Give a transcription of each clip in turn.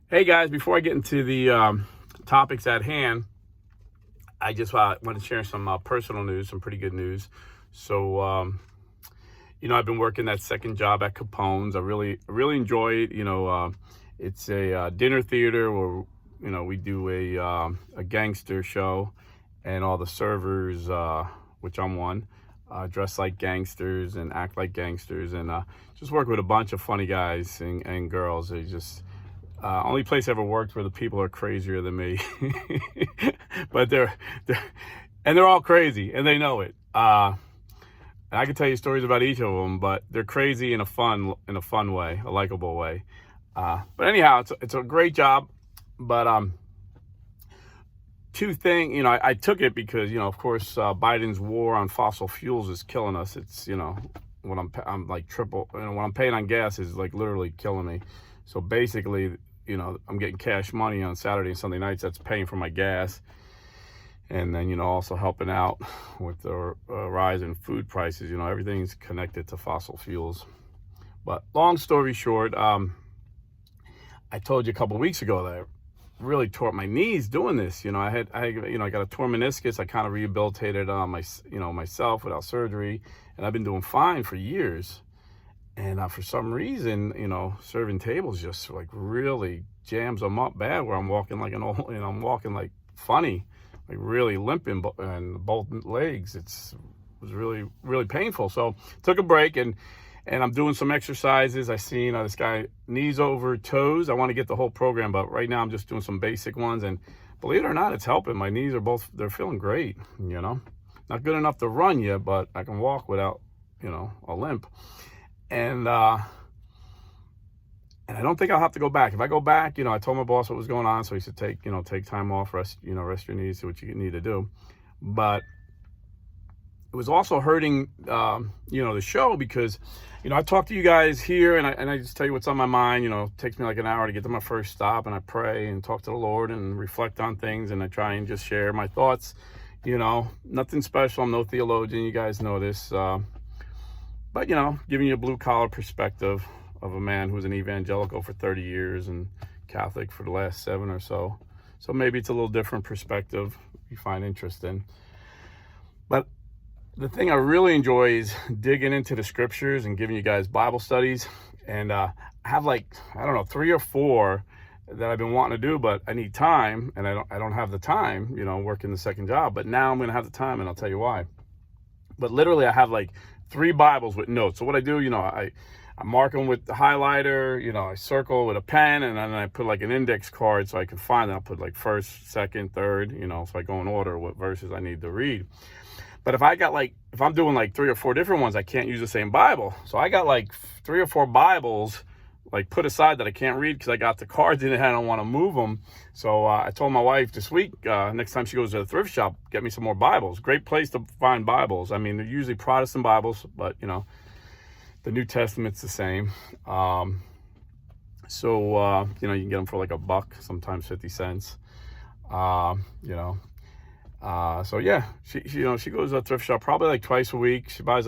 Hey guys, before I get into the topics at hand, I just want to share some personal news, some pretty good news. So, I've been working that second job at Capone's. I really enjoy it. It's a dinner theater where we do a gangster show, and all the servers, which I'm one, dress like gangsters and act like gangsters, and just work with a bunch of funny guys and girls. They just only place I ever worked where the people are crazier than me, but they're all crazy and they know it. And I can tell you stories about each of them, but they're crazy in a fun way, a likable way. But anyhow, it's a great job. But two things, I took it because of course Biden's war on fossil fuels is killing us. It's what I'm like triple. What I'm paying on gas is like literally killing me. So basically, I'm getting cash money on Saturday and Sunday nights. That's paying for my gas. And then, also helping out with the rise in food prices. Everything's connected to fossil fuels. But long story short, I told you a couple of weeks ago that I really tore up my knees doing this. I got a torn meniscus. I kind of rehabilitated myself without surgery. And I've been doing fine for years. And for some reason, serving tables just like really jams them up bad where I'm walking like I'm walking like funny, like really limping and both legs. It was really, really painful. So took a break and I'm doing some exercises. I seen this guy, knees over toes. I want to get the whole program, but right now I'm just doing some basic ones. And believe it or not, it's helping. My knees they're feeling great, Not good enough to run yet, but I can walk without, a limp. And I don't think I'll have to go back. If I go back, I told my boss what was going on, so he said take time off, rest your knees, do what you need to do. But it was also hurting, the show because, I talk to you guys here and I just tell you what's on my mind. It takes me like an hour to get to my first stop, and I pray and talk to the Lord and reflect on things, and I try and just share my thoughts. Nothing special. I'm no theologian. You guys know this. But, giving you a blue-collar perspective of a man who was an evangelical for 30 years and Catholic for the last 7 or so. So maybe it's a little different perspective you find interesting. But the thing I really enjoy is digging into the scriptures and giving you guys Bible studies. And I have 3 or 4 that I've been wanting to do, but I need time, and I don't have the time, working the second job. But now I'm going to have the time, and I'll tell you why. But literally I have 3 Bibles with notes. So what I do, I mark them with the highlighter, I circle with a pen, and then I put an index card so I can find it. I'll put first, second, third, so I go in order what verses I need to read. But if I'm doing 3 or 4 different ones, I can't use the same Bible. So I got 3 or 4 Bibles put aside that I can't read because I got the cards in it and I don't want to move them. So I told my wife this week, next time she goes to the thrift shop, get me some more Bibles. Great place to find Bibles. I mean, they're usually Protestant Bibles, but the New Testament's the same. So you can get them for $1, sometimes 50 cents. So yeah, she goes to a thrift shop probably twice a week. She buys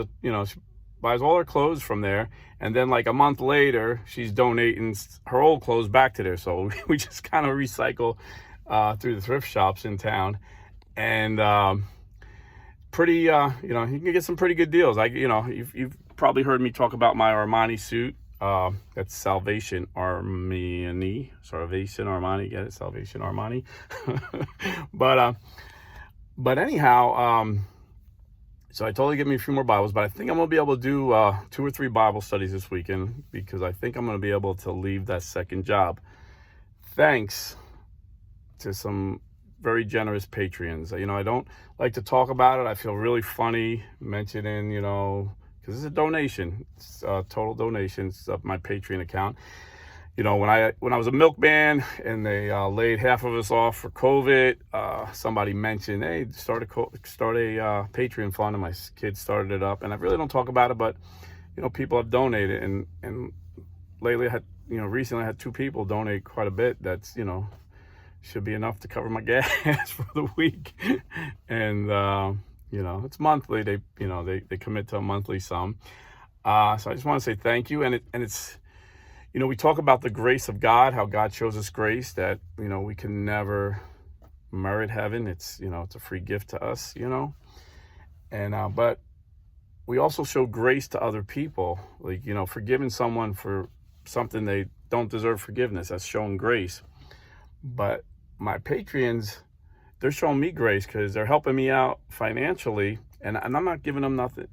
buys all her clothes from there, and then a month later she's donating her old clothes back to there. So we just kind of recycle through the thrift shops in town, and pretty you can get some pretty good deals. You've probably heard me talk about my Armani suit. That's Salvation Armani, get it? Salvation Armani. but anyhow, so I told her to get me a few more Bibles, but I think I'm going to be able to do 2 or 3 Bible studies this weekend because I think I'm going to be able to leave that second job. Thanks to some very generous Patreons. I don't like to talk about it. I feel really funny mentioning, because it's a donation. It's a total donation. It's up my Patreon account. When I was a milkman and they laid half of us off for COVID, somebody mentioned, hey, start a Patreon fund, and my kids started it up. And I really don't talk about it, but people have donated, and lately recently I had 2 people donate quite a bit. That's should be enough to cover my gas for the week. And it's monthly. They commit to a monthly sum. So I just want to say thank you, and it's. we talk about the grace of God, how God shows us grace that, we can never merit heaven. It's, it's a free gift to us, and, but we also show grace to other people, like, forgiving someone for something they don't deserve forgiveness. That's showing grace. But my Patreons, they're showing me grace because they're helping me out financially, and I'm not giving them nothing.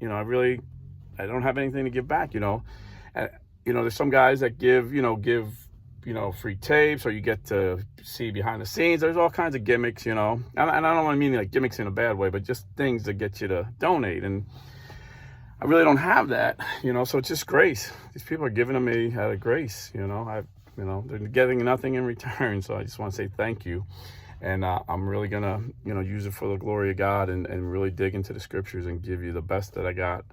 I don't have anything to give back, And, there's some guys that give free tapes, or you get to see behind the scenes. There's all kinds of gimmicks, and I don't want to mean like gimmicks in a bad way, but just things that get you to donate. And I really don't have that, so it's just grace. These people are giving to me out of grace, they're getting nothing in return. So I just want to say thank you. And I'm really going to, use it for the glory of God, and really dig into the scriptures and give you the best that I got.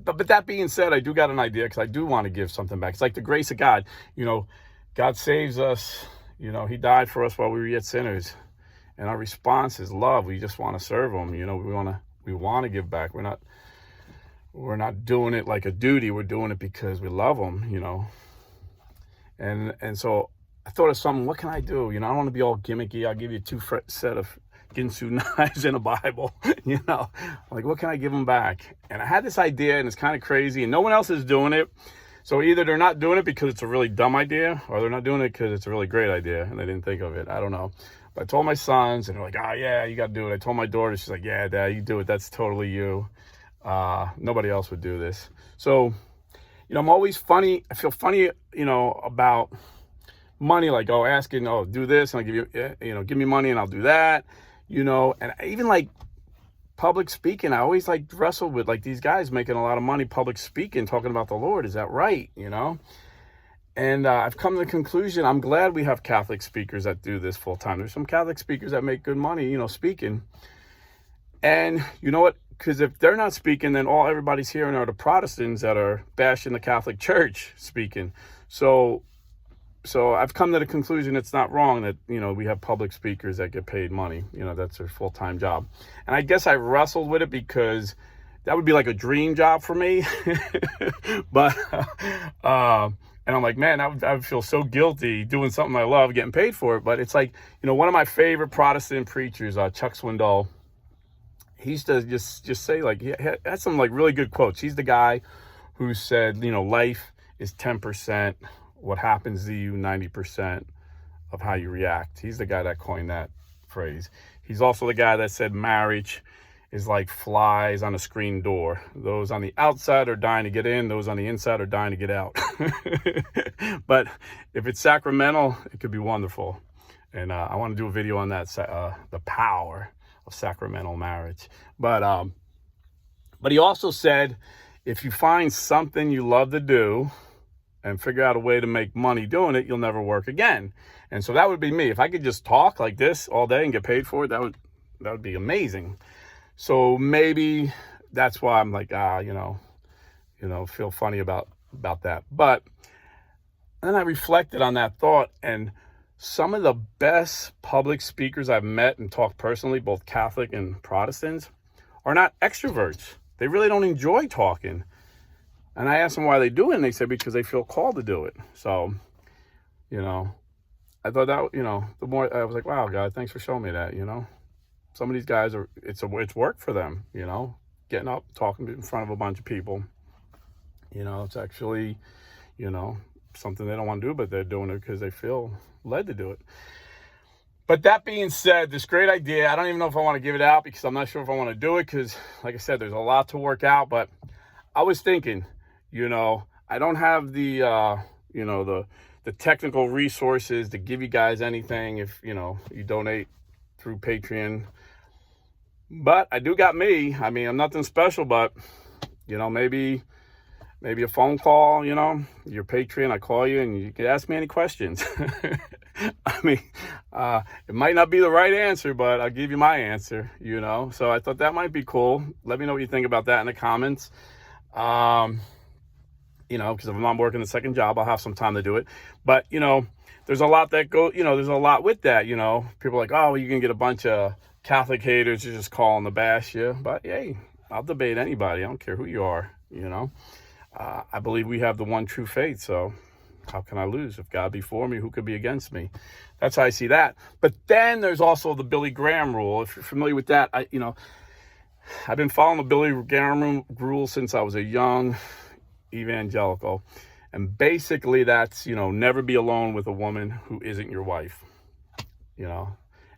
But that being said, I do got an idea, because I do want to give something back. It's like the grace of God. God saves us. He died for us while we were yet sinners. And our response is love. We just want to serve him. We want to give back. We're not doing it like a duty. We're doing it because we love him, And so I thought of something. What can I do? I don't want to be all gimmicky. I'll give you 2 set of Ginsu knives in a Bible, like, what can I give them back? And I had this idea, and it's kind of crazy, and no one else is doing it. So either they're not doing it because it's a really dumb idea, or they're not doing it because it's a really great idea and they didn't think of it. I don't know. But I told my sons, and they're like, oh yeah, you got to do it. I told my daughter, she's like, yeah, Dad, you do it. That's totally you. Nobody else would do this. So, I'm always funny. I feel funny, about money, like, asking, do this, and I'll give you, give me money and I'll do that, and I even like public speaking. I always like wrestled with like these guys making a lot of money public speaking, talking about the Lord. Is that right? And I've come to the conclusion, I'm glad we have Catholic speakers that do this full time. There's some Catholic speakers that make good money, speaking. And you know what? Because if they're not speaking, then everybody's hearing are the Protestants that are bashing the Catholic Church speaking. So I've come to the conclusion it's not wrong that, we have public speakers that get paid money. That's their full-time job. And I guess I wrestled with it because that would be like a dream job for me. But, and I'm like, man, I would feel so guilty doing something I love, getting paid for it. But it's like, one of my favorite Protestant preachers, Chuck Swindoll, he used to just say, like, he had some like really good quotes. He's the guy who said, life is 10%. What happens to you, 90% of how you react. He's the guy that coined that phrase. He's also the guy that said marriage is like flies on a screen door. Those on the outside are dying to get in. Those on the inside are dying to get out. But if it's sacramental, it could be wonderful. And I want to do a video on that, the power of sacramental marriage. But he also said, if you find something you love to do, and figure out a way to make money doing it, you'll never work again. And so that would be me. If I could just talk like this all day and get paid for it, that would be amazing. So maybe that's why I'm like, feel funny about that. But then I reflected on that thought, and some of the best public speakers I've met and talked personally, both Catholic and Protestants, are not extroverts. They really don't enjoy talking. And I asked them why they do it, and they said because they feel called to do it. So, I thought that, the more I was like, wow, God, thanks for showing me that, Some of these guys it's work for them, getting up, talking in front of a bunch of people. It's actually, something they don't want to do, but they're doing it because they feel led to do it. But that being said, this great idea, I don't even know if I want to give it out because I'm not sure if I want to do it because, like I said, there's a lot to work out. But I was thinking, I don't have the, the technical resources to give you guys anything if, you donate through Patreon. But I do got me. I mean, I'm nothing special, but, maybe a phone call, your Patreon, I call you and you can ask me any questions. I mean, it might not be the right answer, but I'll give you my answer, So I thought that might be cool. Let me know what you think about that in the comments. Because if I'm not working the second job, I'll have some time to do it. But, there's a lot that there's a lot with that, People are like, oh, you can get a bunch of Catholic haters to just call and to bash you. But, hey, I'll debate anybody. I don't care who you are, I believe we have the one true faith. So how can I lose? If God be for me, who could be against me? That's how I see that. But then there's also the Billy Graham rule. If you're familiar with that, I've been following the Billy Graham rule since I was a young evangelical. And basically that's, never be alone with a woman who isn't your wife,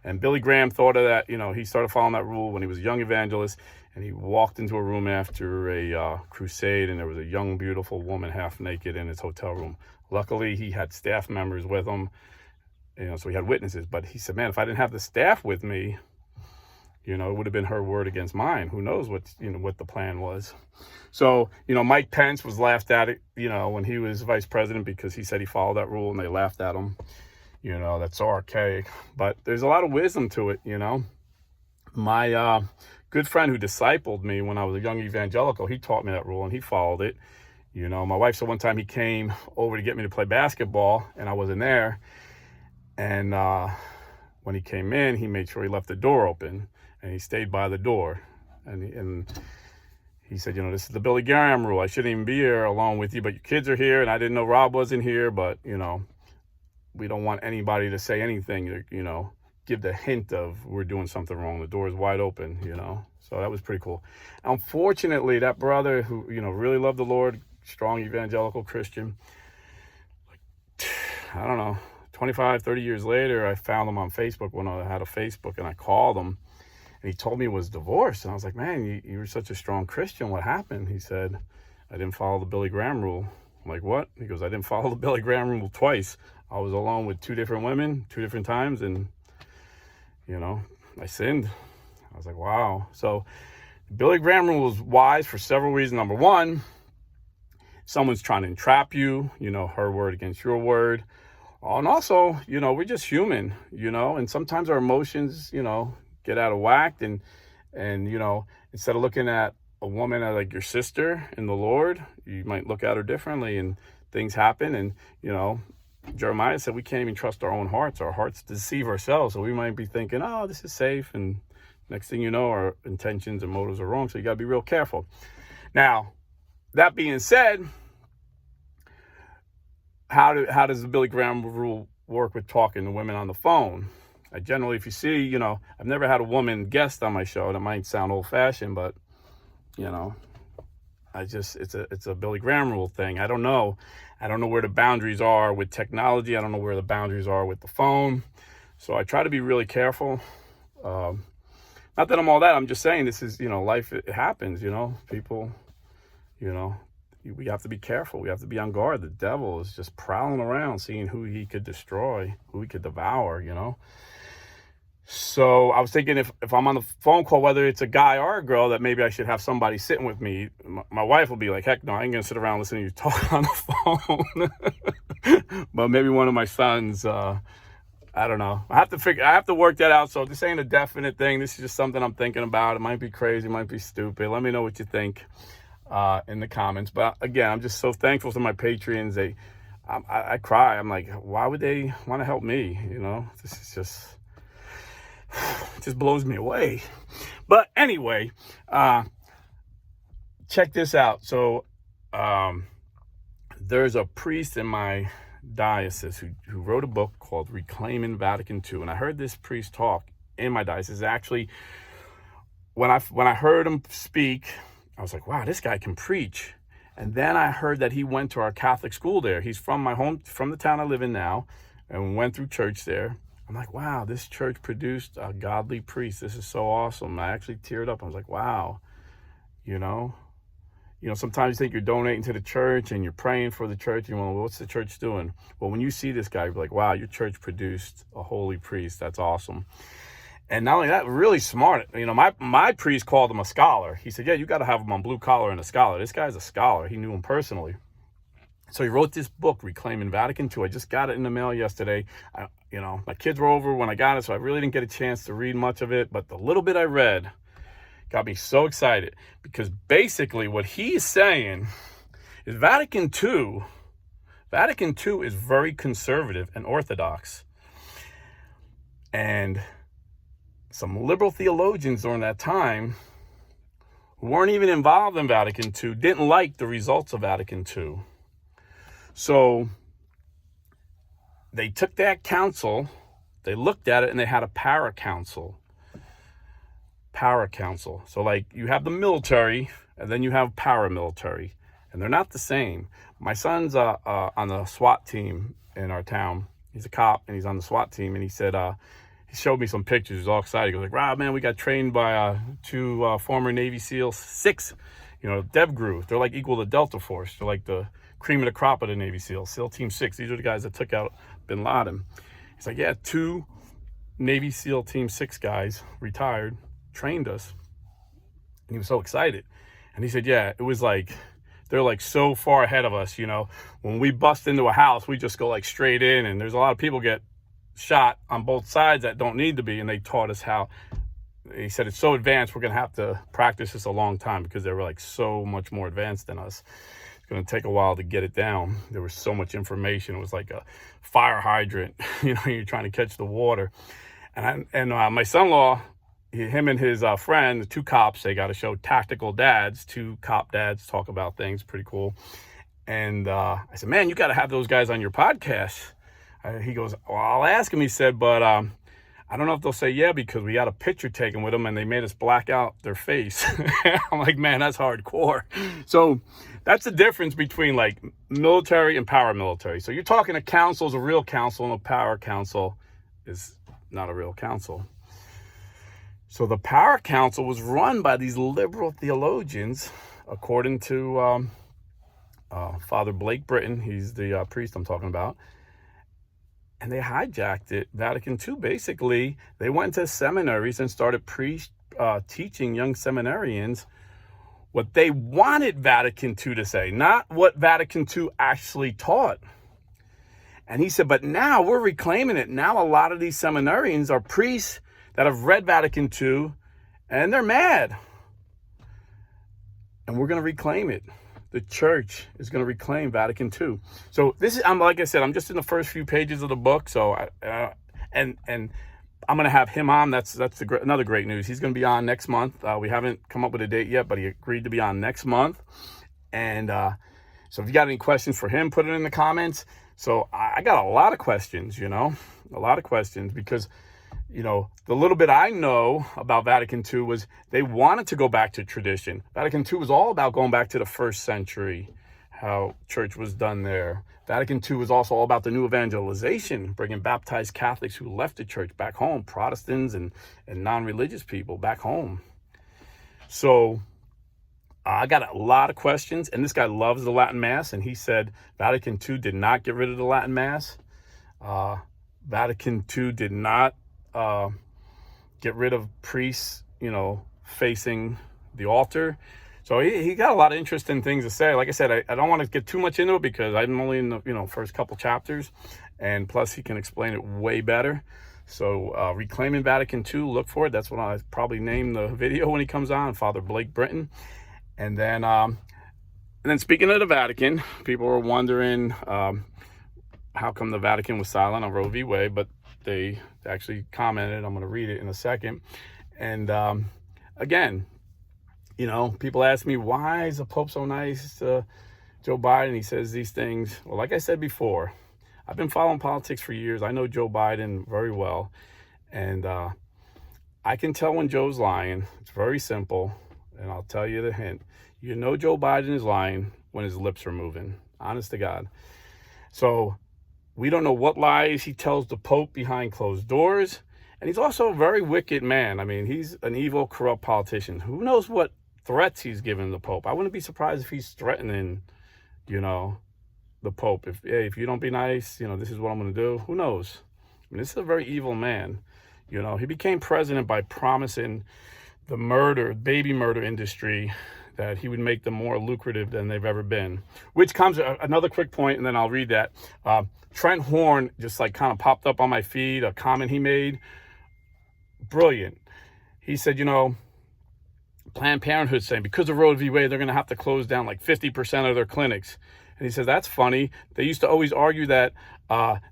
And Billy Graham thought of that, he started following that rule when he was a young evangelist, and he walked into a room after a crusade, and there was a young, beautiful woman half naked in his hotel room. Luckily, he had staff members with him, so he had witnesses. But he said, man, if I didn't have the staff with me, it would have been her word against mine. Who knows what the plan was. So, Mike Pence was laughed at, when he was vice president because he said he followed that rule, and they laughed at him. That's so archaic. But there's a lot of wisdom to it, My good friend who discipled me when I was a young evangelical, he taught me that rule, and he followed it. My wife said one time he came over to get me to play basketball, and I wasn't there. And when he came in, he made sure he left the door open, and he stayed by the door. And he said, this is the Billy Graham rule. I shouldn't even be here alone with you, but your kids are here, and I didn't know Rob wasn't here, but, we don't want anybody to say anything, give the hint of we're doing something wrong. The door is wide open, So that was pretty cool. Unfortunately, that brother who, really loved the Lord, strong evangelical Christian, I don't know, 25, 30 years later, I found him on Facebook when I had a Facebook, and I called him, and he told me he was divorced. And I was like, man, you were such a strong Christian. What happened? He said, I didn't follow the Billy Graham rule. I'm like, what? He goes, I didn't follow the Billy Graham rule twice. I was alone with 2 different women, 2 different times, and, I sinned. I was like, wow. So the Billy Graham rule is wise for several reasons. Number one, someone's trying to entrap you, her word against your word. And also, we're just human, and sometimes our emotions, get out of whack, and instead of looking at a woman as like your sister in the Lord, you might look at her differently, and things happen. And, Jeremiah said we can't even trust our own hearts. Our hearts deceive ourselves. So we might be thinking, oh, this is safe. And next thing you know, our intentions and motives are wrong. So you got to be real careful. Now, that being said, how does the Billy Graham rule work with talking to women on the phone? I generally, if you see, I've never had a woman guest on my show. That might sound old fashioned, but, it's a Billy Graham rule thing. I don't know where the boundaries are with technology. I don't know where the boundaries are with the phone. So I try to be really careful. Not that I'm all that. I'm just saying this is, life, it happens, people, we have to be careful. We have to be on guard. The devil is just prowling around, seeing who he could destroy, who he could devour, So I was thinking if I'm on the phone call, whether it's a guy or a girl, that maybe I should have somebody sitting with me. My wife will be like, heck no, I ain't going to sit around listening to you talk on the phone. But maybe one of my sons, I don't know. I have to work that out. So this ain't a definite thing. This is just something I'm thinking about. It might be crazy. It might be stupid. Let me know what you think in the comments. But again, I'm just so thankful to my Patreons. I cry. I'm like, why would they want to help me? This is just... It just blows me away. But anyway, check this out. So there's a priest in my diocese who wrote a book called Reclaiming Vatican II. And I heard this priest talk in my diocese. Actually, when I heard him speak, I was like, wow, this guy can preach. And then I heard that he went to our Catholic school there. He's from the town I live in now, and went through church there. I'm like, wow, this church produced a godly priest. This is so awesome. I actually teared up. I was like, wow, sometimes you think you're donating to the church and you're praying for the church. And well, what's the church doing? Well, when you see this guy, you're like, wow, your church produced a holy priest. That's awesome. And not only that, really smart. My priest called him a scholar. He said, yeah, you got to have him on blue collar and a scholar. This guy's a scholar. He knew him personally. So he wrote this book, Reclaiming Vatican II. I just got it in the mail yesterday. My kids were over when I got it, so I really didn't get a chance to read much of it. But the little bit I read got me so excited, because basically what he's saying is Vatican II is very conservative and orthodox. And some liberal theologians during that time who weren't even involved in Vatican II, didn't like the results of Vatican II. So they took that council, they looked at it, and they had a para-council. Para-council. So like you have the military, and then you have paramilitary, and they're not the same. My son's on the SWAT team in our town. He's a cop, and he's on the SWAT team, and he said, he showed me some pictures. He was all excited. He goes like, Rob, man, we got trained by two former Navy SEALs, 6, DevGru. They're like equal to Delta Force. They're like the cream of the crop of the Navy SEALs. SEAL Team 6. These are the guys that took out bin Laden. He's like, yeah, 2 Navy SEAL Team 6 guys, retired, trained us. And he was so excited. And he said, yeah, it was like, they're like so far ahead of us, When we bust into a house, we just go like straight in, and there's a lot of people get shot on both sides that don't need to be, and they taught us how. He said it's so advanced, we're going to have to practice this a long time because they were like so much more advanced than us. It's going to take a while to get it down. There was so much information. It was like a fire hydrant, you're trying to catch the water. And my son-in-law, him and his friend, the 2 cops, they got to show tactical dads. 2 cop dads talk about things, pretty cool. And I said, man, you got to have those guys on your podcast. He goes, well, I'll ask him, he said, but I don't know if they'll say yeah, because we got a picture taken with them and they made us black out their face. I'm like, man, that's hardcore. So that's the difference between like military and paramilitary. So you're talking a council is a real council, and a power council is not a real council. So the Power Council was run by these liberal theologians, according to Father Blake Britton. He's the priest I'm talking about. And they hijacked it. Vatican II, basically, they went to seminaries and started teaching young seminarians what they wanted Vatican II to say, not what Vatican II actually taught. And he said, but now we're reclaiming it. Now a lot of these seminarians are priests that have read Vatican II, and they're mad. And we're going to reclaim it. The church is going to reclaim Vatican II. So this is, like I said, I'm just in the first few pages of the book. So, and I'm going to have him on. That's another great news. He's going to be on next month. We haven't come up with a date yet, but he agreed to be on next month. And so if you got any questions for him, put it in the comments. So I got a lot of questions, because the little bit I know about Vatican II was they wanted to go back to tradition. Vatican II was all about going back to the 1st century, how church was done there. Vatican II was also all about the new evangelization, bringing baptized Catholics who left the church back home, Protestants and non-religious people back home. So I got a lot of questions, and this guy loves the Latin Mass, and he said Vatican II did not get rid of the Latin Mass. Vatican II did not get rid of priests, facing the altar. So he got a lot of interesting things to say. Like I said, I don't want to get too much into it because I'm only in the first couple chapters, and plus he can explain it way better. So Reclaiming Vatican II, look for it. That's what I'll probably name the video when he comes on, Father Blake Britton. And then speaking of the Vatican, people were wondering how come the Vatican was silent on Roe v. Wade, but they actually commented. I'm going to read it in a second. And again, people ask me, why is the Pope so nice to Joe Biden? He says these things. Well, like I said before, I've been following politics for years. I know Joe Biden very well. And I can tell when Joe's lying. It's very simple. And I'll tell you the hint. Joe Biden is lying when his lips are moving. Honest to God. So we don't know what lies he tells the Pope behind closed doors. And he's also a very wicked man. I mean, he's an evil, corrupt politician. Who knows what threats he's given the Pope? I wouldn't be surprised if he's threatening, the Pope. If you don't be nice, this is what I'm going to do. Who knows? I mean, this is a very evil man. He became president by promising the baby murder industry, that he would make them more lucrative than they've ever been. Which comes, another quick point, and then I'll read that. Trent Horn just kind of popped up on my feed, a comment he made. Brilliant. He said, Planned Parenthood saying because of Roe v. Wade, they're going to have to close down like 50% of their clinics. And he says, that's funny. They used to always argue that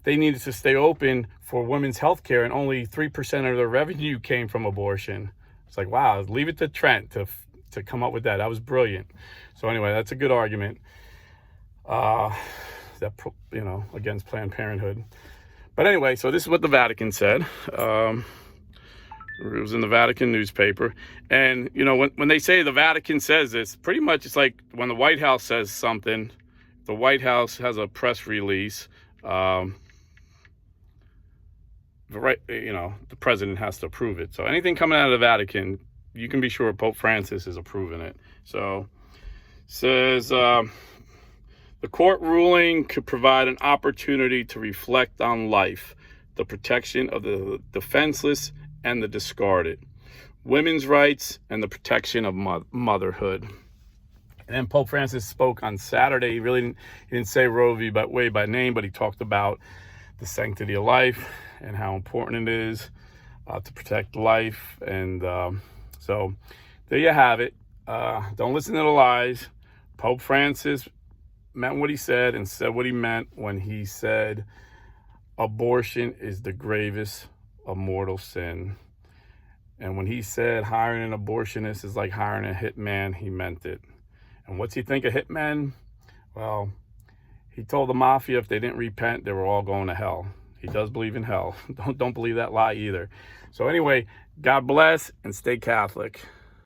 they needed to stay open for women's health care, and only 3% of their revenue came from abortion. It's like, wow, leave it to Trent to to come up with that. That was brilliant. So anyway, that's a good argument. Against Planned Parenthood. But anyway, so this is what the Vatican said. It was in the Vatican newspaper. And, when they say the Vatican says this, pretty much it's like when the White House says something, the White House has a press release. The president has to approve it. So anything coming out of the Vatican, you can be sure Pope Francis is approving it. So says the court ruling could provide an opportunity to reflect on life, the protection of the defenseless and the discarded, women's rights, and the protection of motherhood. And then Pope Francis spoke on Saturday. He didn't say Roe v. Wade by name, but he talked about the sanctity of life and how important it is to protect life. And so there you have it. Don't listen to the lies. Pope Francis meant what he said and said what he meant when he said abortion is the gravest of mortal sin. And when he said hiring an abortionist is like hiring a hitman, he meant it. And what's he think of hitmen? Well, he told the mafia if they didn't repent, they were all going to hell. He does believe in hell. Don't believe that lie either. So anyway, God bless and stay Catholic.